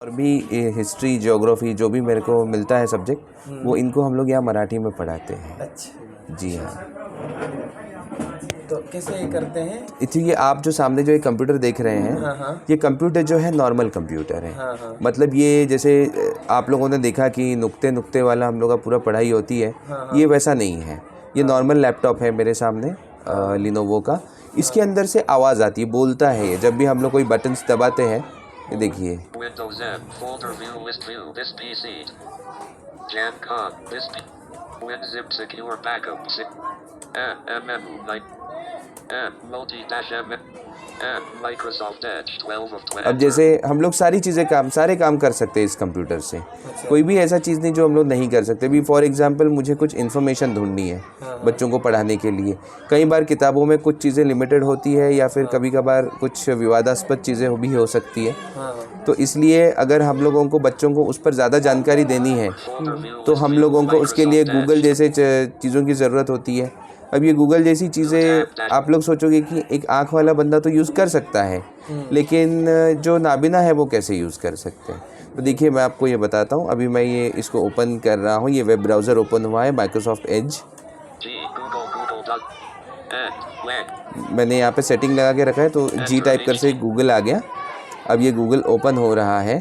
और भी history geography जो भी मेरे को मिलता है सब्जेक्ट वो इनको हम लोग यहाँ मराठी में पढ़ाते हैं। अच्छा जी हाँ। तो कैसे करते हैं? इसलिए आप जो सामने जो एक कंप्यूटर देख रहे हैं हाँ हाँ ये कंप्यूटर जो है नॉर्मल कंप्यूटर है। हाँ हाँ मतलब ये जैसे आप लोगों ने देखा कि नुक्ते नुक्ते वाला हम लोग का पूरा पढ़ाई होती है, ये वैसा नहीं है। ये नॉर्मल लैपटॉप है मेरे सामने लिनोवो का। इसके अंदर से आवाज़ आती है, बोलता है ये जब भी हम लोग कोई बटन्स दबाते हैं। ये देखिए Windows M, folder view, list view, this PC. Jamcom, this WinZip secure backup, multi-M, Microsoft Edge 12 of 20. अब जैसे हम लोग सारे काम कर सकते हैं इस कंप्यूटर से। कोई भी ऐसा चीज़ नहीं जो हम लोग नहीं कर सकते। भी फॉर एग्जांपल मुझे कुछ इन्फॉर्मेशन ढूंढनी है बच्चों को पढ़ाने के लिए। कई बार किताबों में कुछ चीज़ें लिमिटेड होती है या फिर कभी कभार कुछ विवादास्पद चीज़ें भी हो सकती है। तो इसलिए अगर हम लोगों को बच्चों को उस पर ज़्यादा जानकारी देनी है तो हम लोगों को उसके लिए गूगल जैसे चीज़ों की ज़रूरत होती है। अब ये गूगल जैसी चीज़ें आप लोग सोचोगे कि एक आँख वाला बंदा तो यूज़ कर सकता है, लेकिन जो नाबिना है वो कैसे यूज़ कर सकते हैं। तो देखिए मैं आपको ये बताता हूँ। अभी मैं ये इसको ओपन कर रहा हूँ। ये वेब ब्राउज़र ओपन हुआ है माइक्रोसॉफ्ट एज। मैंने यहाँ पे सेटिंग लगा के रखा है तो जी टाइप कर से गूगल आ गया। अब ये गूगल ओपन हो रहा है।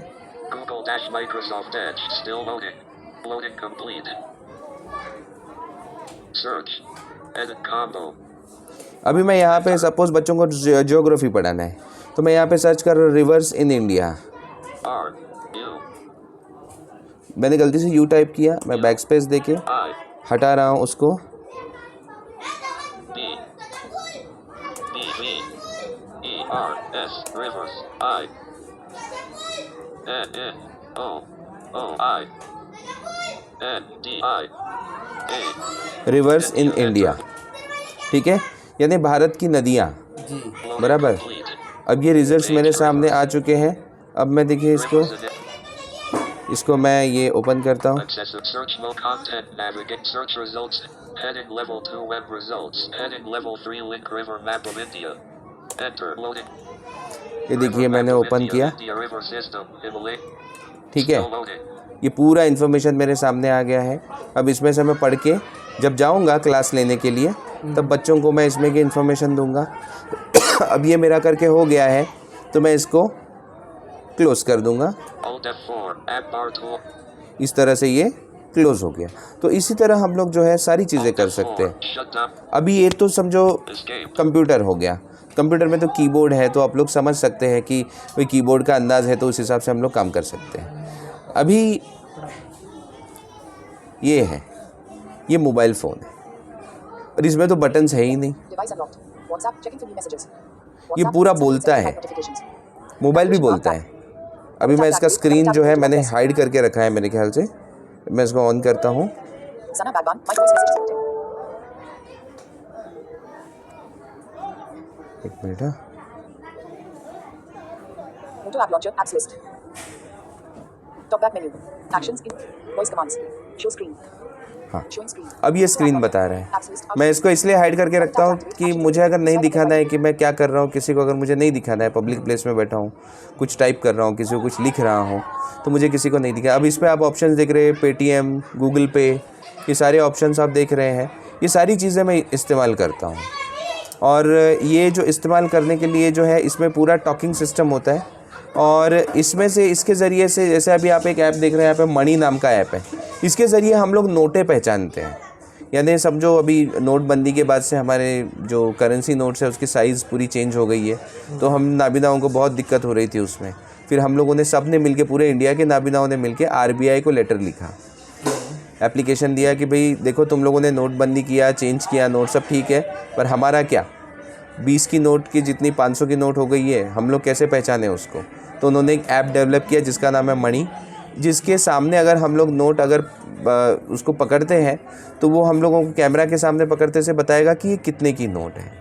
अभी मैं यहाँ पे सपोज बच्चों को ज्योग्राफी पढ़ाना है तो मैं यहाँ पे सर्च कर रहा हूँ रिवर्स इन इंडिया। मैंने गलती से यू टाइप किया, मैं बैक स्पेस देके हटा रहा हूँ उसको। रिवर्स इन इंडिया, ठीक है, यानी भारत की नदियाँ, बराबर। अब ये रिजल्ट्स मेरे सामने आ चुके हैं। अब मैं देखिए इसको मैं ये ओपन करता हूँ। ये देखिए मैंने ओपन किया, ठीक है। ये पूरा इन्फॉर्मेशन मेरे सामने आ गया है। अब इसमें से मैं पढ़ के जब जाऊंगा क्लास लेने के लिए तब बच्चों को मैं इसमें की इन्फॉर्मेशन दूंगा। अब ये मेरा करके हो गया है तो मैं इसको क्लोज़ कर दूंगा। इस तरह से ये क्लोज़ हो गया। तो इसी तरह हम लोग जो है सारी चीज़ें कर सकते हैं। अभी ये तो समझो कंप्यूटर हो गया। कंप्यूटर में तो कीबोर्ड है तो आप लोग समझ सकते हैं कि कोई कीबोर्ड का अंदाज़ है तो उस हिसाब से हम लोग काम कर सकते हैं। अभी ये है, ये मोबाइल फ़ोन है और इसमें तो बटन्स है ही नहीं। ये पूरा बोलता है, मोबाइल भी बोलता है। अभी मैं इसका स्क्रीन जो है मैंने हाइड करके रखा है मेरे ख्याल से। मैं इसको ऑन करता हूँ। एक मिनट। हाँ, अब ये स्क्रीन बता रहा है। मैं इसको इसलिए हाइड करके रखता हूँ कि मुझे अगर नहीं दिखाना है कि मैं क्या कर रहा हूँ, किसी को अगर मुझे नहीं दिखाना है, पब्लिक प्लेस में बैठा हूँ, कुछ टाइप कर रहा हूँ, किसी को कुछ लिख रहा हूँ, तो मुझे किसी को नहीं दिखा। अब इसमें आप ऑप्शंस देख रहे हैं, पेटीएम, गूगल पे, ये सारे ऑप्शंस आप देख रहे हैं। ये सारी चीज़ें मैं इस्तेमाल करता हूँ। और ये जो इस्तेमाल करने के लिए जो है इसमें पूरा टॉकिंग सिस्टम होता है। और इसमें से इसके ज़रिए से जैसे अभी आप एक ऐप देख रहे हैं, यहाँ पे मनी नाम का ऐप है। इसके ज़रिए हम लोग नोटें पहचानते हैं। यानी समझो अभी नोटबंदी के बाद से हमारे जो करेंसी नोट्स है उसकी साइज़ पूरी चेंज हो गई है, तो हम नाबिनाओं को बहुत दिक्कत हो रही थी उसमें। फिर हम लोगों ने सब ने मिल पूरे इंडिया के नाबिनाओं ने मिल के RBI को लेटर लिखा, एप्लीकेशन दिया कि भाई देखो तुम लोगों ने नोटबंदी किया, चेंज किया, नोट सब ठीक है, पर हमारा क्या 20 की नोट की जितनी 500 की नोट हो गई है, हम लोग कैसे पहचाने उसको। तो उन्होंने एक ऐप डेवलप किया जिसका नाम है मनी, जिसके सामने अगर हम लोग नोट अगर उसको पकड़ते हैं तो वो हम लोगों को कैमरा के सामने पकड़ते से बताएगा कि ये कितने की नोट है।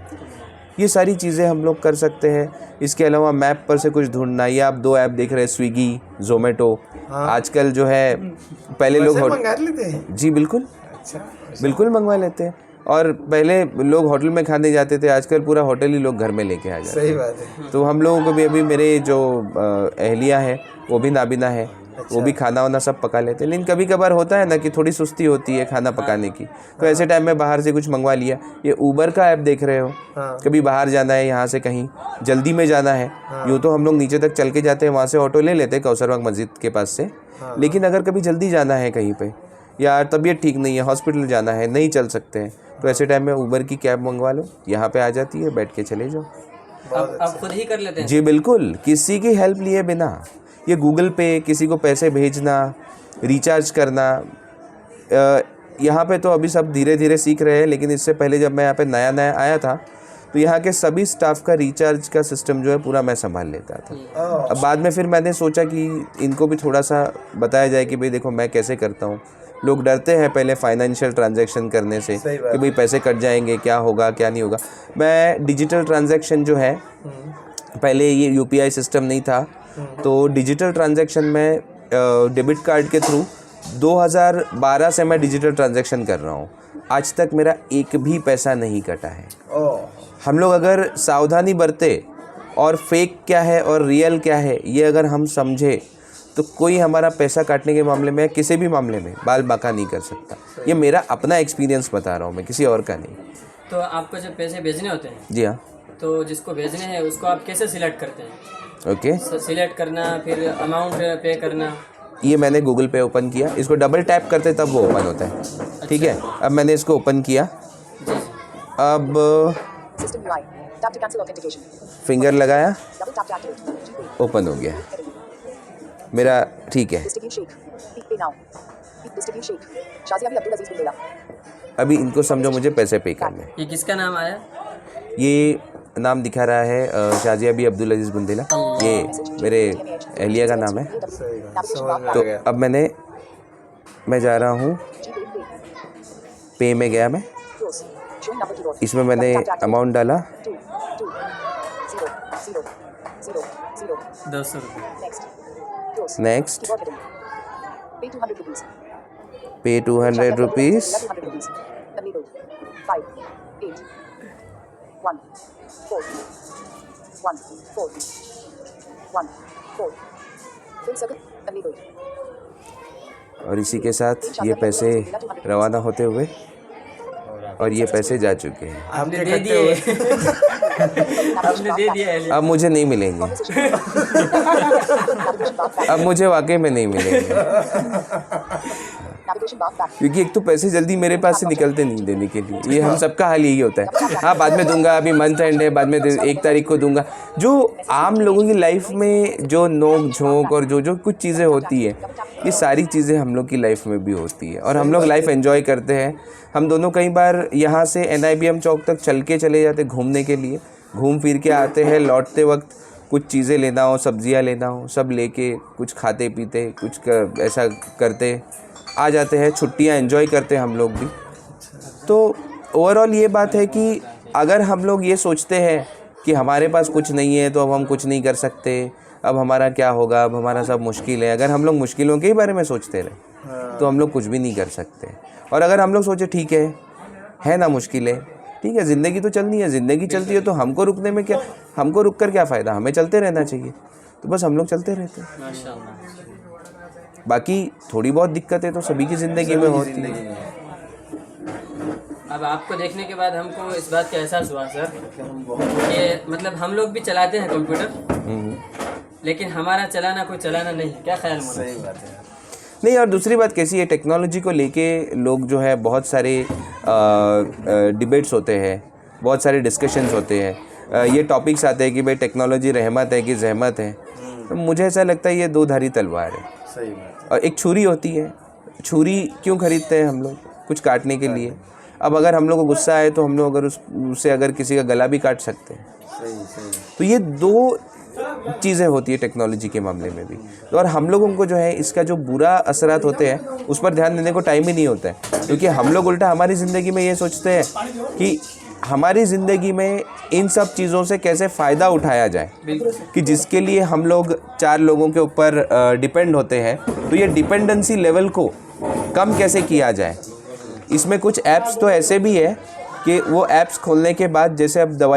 ये सारी चीज़ें हम लोग कर सकते हैं। इसके अलावा मैप पर से कुछ ढूंढना, ये आप 2 ऐप देख रहे हैं, स्विगी, जोमेटो। हाँ। आजकल जो है पहले लोग मंगा लेते हैं। जी बिल्कुल, अच्छा, बिल्कुल मंगवा लेते हैं। और पहले लोग होटल में खाने जाते थे, आजकल पूरा होटल ही लोग घर में लेके आ जाते हैं। सही बात है। तो हम लोगों को भी अभी मेरे जो अहलिया है वो भी नाबिना है, वो भी खाना वाना सब पका लेते हैं। लेकिन कभी कभार होता है ना कि थोड़ी सुस्ती होती है खाना पकाने की, तो ऐसे टाइम में बाहर से कुछ मंगवा लिया। ये ऊबर का ऐप देख रहे हो, कभी बाहर जाना है, यहाँ से कहीं जल्दी में जाना है, यूँ तो हम लोग नीचे तक चल के जाते हैं, वहाँ से ऑटो ले लेते हैं कौसरबाग मस्जिद के पास से। लेकिन अगर कभी जल्दी जाना है कहीं पे, या तबीयत ठीक नहीं है, हॉस्पिटल जाना है, नहीं चल सकते हैं, तो ऐसे टाइम में ऊबर की कैब मंगवा लो, यहाँ पे आ जाती है, बैठ के चले जाओ। आप खुद ही कर लेते हैं? जी बिल्कुल, किसी की हेल्प लिए बिना। ये गूगल पे, किसी को पैसे भेजना, रिचार्ज करना, यहाँ पे तो अभी सब धीरे धीरे सीख रहे हैं, लेकिन इससे पहले जब मैं यहाँ पे नया नया आया था तो यहाँ के सभी स्टाफ का रिचार्ज का सिस्टम जो है पूरा मैं संभाल लेता था। अब बाद में फिर मैंने सोचा कि इनको भी थोड़ा सा बताया जाए कि भाई देखो मैं कैसे करता हूँ। लोग डरते हैं पहले फाइनेंशियल ट्रांजैक्शन करने से कि भाई पैसे कट जाएंगे, क्या होगा क्या नहीं होगा। मैं डिजिटल ट्रांजैक्शन जो है, पहले ये यूपीआई सिस्टम नहीं था, तो डिजिटल ट्रांजैक्शन में डेबिट कार्ड के थ्रू 2012 से मैं डिजिटल ट्रांजैक्शन कर रहा हूँ। आज तक मेरा एक भी पैसा नहीं कटा है। हम लोग अगर सावधानी बरते और फेक क्या है और रियल क्या है ये अगर हम समझे, तो कोई हमारा पैसा काटने के मामले में, किसी भी मामले में बाल बाका नहीं कर सकता। ये मेरा अपना एक्सपीरियंस बता रहा हूँ मैं, किसी और का नहीं। तो आपको जब पैसे भेजने होते हैं, जी हाँ, तो जिसको भेजने हैं उसको आप कैसे सिलेक्ट करते हैं? ओके, सिलेक्ट करना, फिर अमाउंट पे करना। ये मैंने गूगल पे ओपन किया, इसको डबल टैप करते तब वो ओपन होता है। ठीक है, अब मैंने इसको ओपन किया, जी जी। अब फिंगर लगाया, ओपन हो गया मेरा। ठीक है, अभी इनको समझो मुझे पैसे पे करने। ये किसका नाम आया? ये नाम दिखा रहा है शाजिया बी अब्दुल अजीज़ बुंदेला, ये मेरे अहलिया का नाम है। तो अब मैं जा रहा हूँ पे में, गया मैं, इसमें मैंने अमाउंट डाला 200 रुपये। नेक्स्ट, पे 200 रुपीज़, और इसी के साथ ये पैसे रवाना होते हुए, और ये पैसे जा चुके हैं। आपने दे दिए। आपने दे दिया। अब मुझे नहीं मिलेंगे, अब मुझे वाकई में नहीं मिलेंगे, क्योंकि एक तो पैसे जल्दी मेरे पास से निकलते नहीं देने के लिए। ये हम सबका हाल यही होता है, हाँ बाद में दूंगा, अभी मंथ एंड है, बाद में 1 तारीख को दूंगा। जो आम लोगों की लाइफ में जो नोक झोंक और जो कुछ चीज़ें होती है, ये सारी चीज़ें हम लोग की लाइफ में भी होती है, और हम लोग लाइफ एंजॉय करते हैं। हम दोनों कई बार यहाँ से NIBM चौक तक चल के चले जाते घूमने के लिए, घूम फिर के आते हैं, लौटते वक्त कुछ चीज़ें लेना हो, सब्जियाँ लेना हो, सब लेके कुछ खाते पीते कुछ ऐसा करते आ जाते हैं। छुट्टियाँ एंजॉय करते हैं हम लोग भी। तो ओवरऑल ये बात है कि अगर हम लोग ये सोचते हैं कि हमारे पास कुछ नहीं है तो अब हम कुछ नहीं कर सकते, अब हमारा क्या होगा, अब हमारा सब मुश्किल है, अगर हम लोग मुश्किलों के ही बारे में सोचते रहे तो हम लोग कुछ भी नहीं कर सकते। और अगर हम लोग सोचे ठीक है ना मुश्किल है, ठीक है, ज़िंदगी तो चलनी है, ज़िंदगी चलती है, तो हमको रुकने में क्या, हमको रुक कर क्या फ़ायदा, हमें चलते रहना चाहिए। तो बस हम लोग चलते रहते हैं। माशाल्लाह। बाकी थोड़ी बहुत दिक्कतें तो सभी की ज़िंदगी में होती है। अब आपको देखने के बाद हमको इस बात का एहसास हुआ सर कि मतलब हम लोग भी चलाते हैं कंप्यूटर, लेकिन हमारा चलाना कोई चलाना नहीं है। क्या ख्याल? सही बात है। नहीं, और दूसरी बात कैसी है, टेक्नोलॉजी को लेके लोग जो है बहुत सारे डिबेट्स होते हैं, बहुत सारे डिस्कशंस होते हैं। ये टॉपिक्स आते हैं कि भाई टेक्नोलॉजी रहमत है कि जहमत है। तो मुझे ऐसा लगता है ये दो धारी तलवार है। सही बात। और एक छुरी होती है, छुरी क्यों खरीदते हैं हम लोग? कुछ काटने के लिए। अब अगर हम लोग को गुस्सा आए तो हम लोग अगर उससे अगर किसी का गला भी काट सकते हैं। सही। तो ये दो चीज़ें होती है टेक्नोलॉजी के मामले में भी। तो और हम लोगों को जो है इसका जो बुरा असरात होते हैं उस पर ध्यान देने को टाइम ही नहीं होता है, क्योंकि हम लोग उल्टा हमारी ज़िंदगी में ये सोचते हैं कि हमारी ज़िंदगी में इन सब चीज़ों से कैसे फ़ायदा उठाया जाए, कि जिसके लिए हम लोग 4 लोगों के ऊपर डिपेंड होते हैं, तो ये डिपेंडेंसी लेवल को कम कैसे किया जाए। इसमें कुछ ऐप्स तो ऐसे भी है कि वो ऐप्स खोलने के बाद जैसे अब दवाई